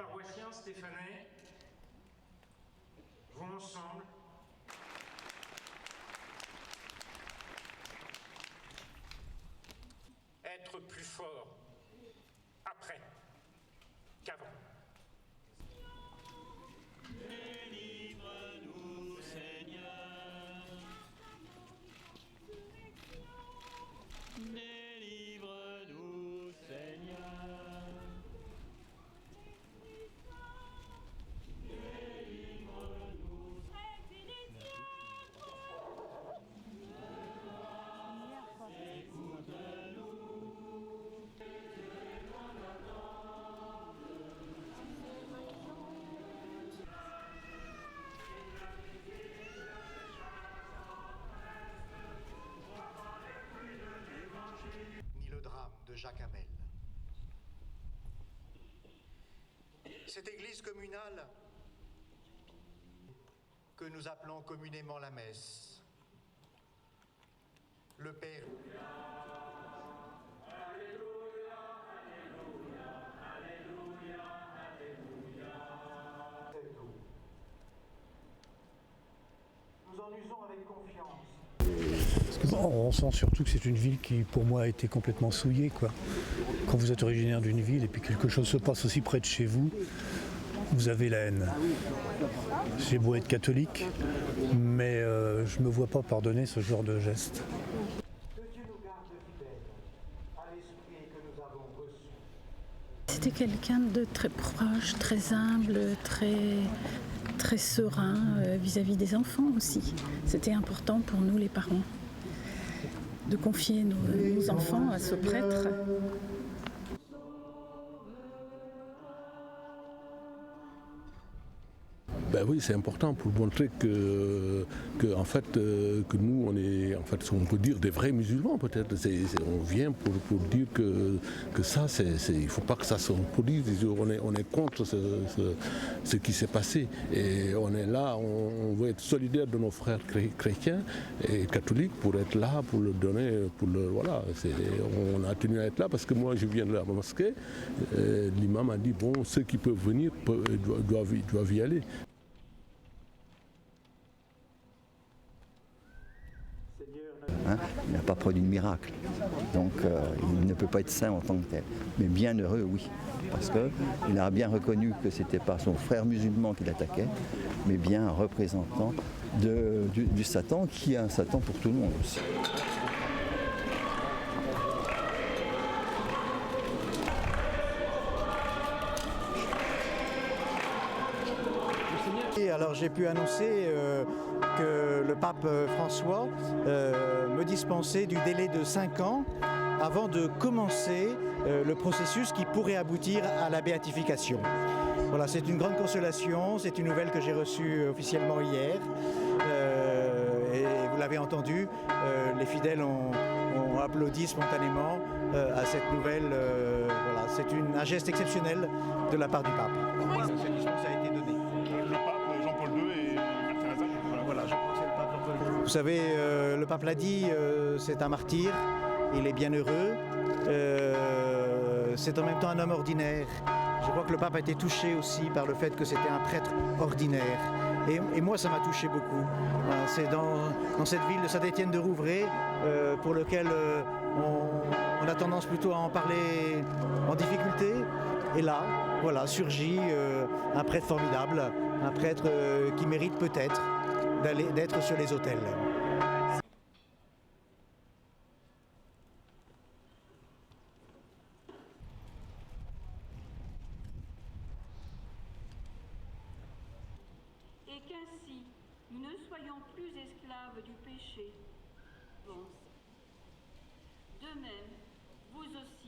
paroissiens stéphanais vont ensemble être plus forts après qu'avant. Délivre-nous, Seigneur. Délivre-nous, Seigneur. Délivre-nous. Écoute-nous. Ni le drame de Jacques Hamel. Cette église communale que nous appelons communément la messe, le Père. Nous en usons avec confiance. On sent surtout que c'est une ville qui, pour moi, a été complètement souillée, quoi. Quand vous êtes originaire d'une ville et puis quelque chose se passe aussi près de chez vous, vous avez la haine. J'ai beau être catholique, mais je ne me vois pas pardonner ce genre de geste. Que Dieu nous garde fidèles à l'esprit que nous avons reçu. C'était quelqu'un de très proche, très humble, très serein vis-à-vis des enfants aussi. C'était important pour nous les parents de confier nos enfants à ce prêtre. Ben oui, c'est important pour montrer que en fait, que nous, on est, en fait, on peut dire des vrais musulmans peut-être. On vient pour dire que ça, il ne faut pas que ça se reproduise. On est contre ce qui s'est passé. Et on est là, on veut être solidaire de nos frères chrétiens et catholiques pour être là, pour le donner, voilà. On a tenu à être là parce que moi, je viens de la mosquée. L'imam a dit, bon, ceux qui peuvent venir doivent y aller. Il n'a pas produit de miracle, donc il ne peut pas être saint en tant que tel. Mais bienheureux, oui, parce qu'il a bien reconnu que ce n'était pas son frère musulman qui l'attaquait, mais bien un représentant du Satan, qui est un Satan pour tout le monde aussi. Alors j'ai pu annoncer que le pape François me dispensait du délai de 5 ans avant de commencer le processus qui pourrait aboutir à la béatification. Voilà, c'est une grande consolation, c'est une nouvelle que j'ai reçue officiellement hier. Et vous l'avez entendu, les fidèles ont applaudi spontanément à cette nouvelle. Voilà, c'est un geste exceptionnel de la part du pape. Cette dispense a été donnée. Le pape Jean-Paul II et Mère Teresa. Voilà, je crois que c'est le pape Jean-Paul II. Vous savez, le pape l'a dit, c'est un martyr, il est bienheureux, c'est en même temps un homme ordinaire. Je crois que le pape a été touché aussi par le fait que c'était un prêtre ordinaire. Et moi, ça m'a touché beaucoup. Voilà, c'est dans cette ville de Saint-Étienne de Rouvray, pour lequel on a tendance plutôt à en parler en difficulté. Et là, voilà, surgit un prêtre formidable, un prêtre qui mérite peut-être d'être sur les autels. Et qu'ainsi, nous ne soyons plus esclaves du péché. Bon. De même, vous aussi,